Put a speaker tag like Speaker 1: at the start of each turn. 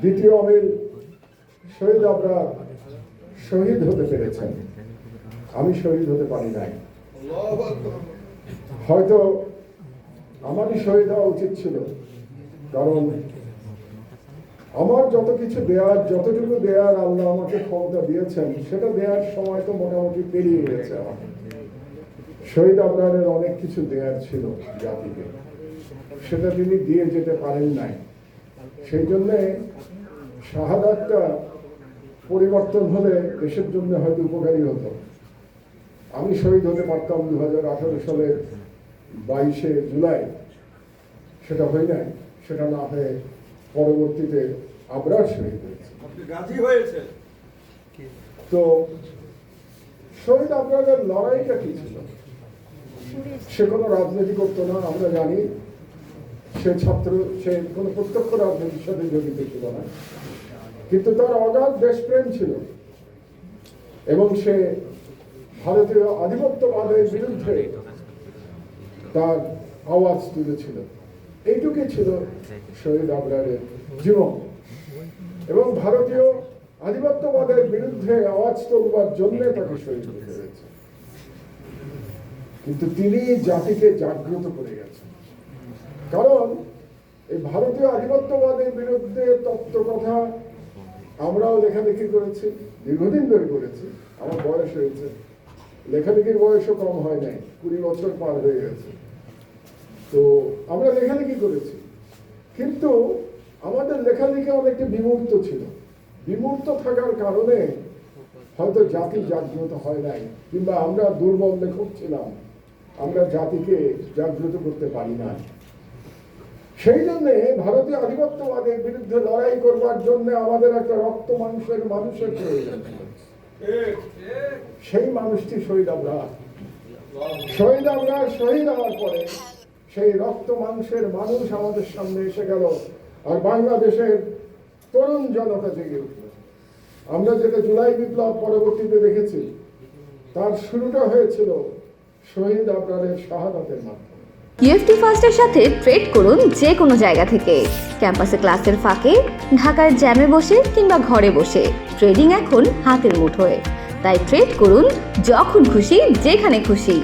Speaker 1: দ্বিতীয় আমির শহীদ আবরার শহীদ হতে পেরেছেন, আমি শহীদ হতে পারি নাই। হয়তো আমারই শহীদ হওয়া উচিত ছিল, কারণ আমার যত কিছু দেওয়ার, যতটুকু দেওয়ার আল্লাহ আমাকে ক্ষমতা দিয়েছেন, সেটা দেওয়ার সময় তো মোটামুটি পেরিয়ে গেছে। আমার শহীদ আবরারের অনেক কিছু দেওয়ার ছিল জাতিকে, সেটা তিনি দিয়ে যেতে পারেন নাই। সেই জন্যে শাহাদাতটা পরিবর্তন হলে দেশের জন্য হয়তো উপকারী হতো। আমি শহীদ হতে পারতাম 2018 সালের 22শে জুলাই, সেটা হয় নাই। সেটা না হয়ে পরবর্তীতে আবরার শহীদ হয়েছে। তো শহীদ আবরারের লড়াইটা কি ছিল? সে কোনো রাজনীতি করতো না, আমরা জানি। সে ছাত্র, সে কোনো প্রত্যক্ষ রাজনীতির সাথে জড়িত ছিল না, কিন্তু তার অগাধ দেশপ্রেম ছিল এবং সে ভারতীয় আধিপত্যবাদের বিরুদ্ধে তার আওয়াজ তুলেছিল। এইটুকুই ছিল শহীদ আবরারের জীবন। এবং ভারতীয় আধিপত্যবাদের বিরুদ্ধে আওয়াজ তুলবার জন্য তাকে শহীদ হতে হয়েছে। কিন্তু তিনি জাতিকে জাগ্রত করে গেছেন, কারণ এই ভারতীয় আধিপত্যবাদের বিরুদ্ধে তত্ত্ব কথা আমরাও লেখালেখি করেছি, দীর্ঘদিন ধরে করেছি। আমার বয়স হয়েছে, লেখালেখির বয়সও কম হয় নাই, 20 বছর পার হয়ে গেছে। তো আমরা লেখালেখি করেছি, কিন্তু আমাদের লেখালেখি অনেকটা বিমূর্ত ছিল। বিমূর্ত থাকার কারণে হয়তো জাতি জাগ্রত হয় নাই, কিংবা আমরা দুর্বল লেখক ছিলাম, আমরা জাতিকে জাগ্রত করতে পারি না। সেই জন্যে ভারতীয় আধিপত্যবাদের বিরুদ্ধে লড়াই করবার জন্য আমাদের একটা রক্ত মাংসের মানুষের প্রয়োজন ছিল। সেই মানুষটি শহীদ আবরার। শহীদ আবরার শহীদ হওয়ার পরে সেই রক্ত মাংসের মানুষ আমাদের সামনে এসে গেল, আর বাংলাদেশের তরুণ জনতা জেগে উঠল। আমরা যেটা জুলাই বিপ্লব পরবর্তীতে দেখেছি, তার শুরুটা হয়েছিল শহীদ আবরারের শাহাদাতের মাধ্যমে।
Speaker 2: ইউএফটি ফার্স্টের সাথে ট্রেড করুন যে কোনো জায়গা থেকে। ক্যাম্পাসে ক্লাসের ফাঁকে, ঢাকার জ্যামে বসে কিংবা ঘরে বসে, ট্রেডিং এখন হাতের মুঠোয়। তাই ট্রেড করুন যখন খুশি, যেখানে খুশি।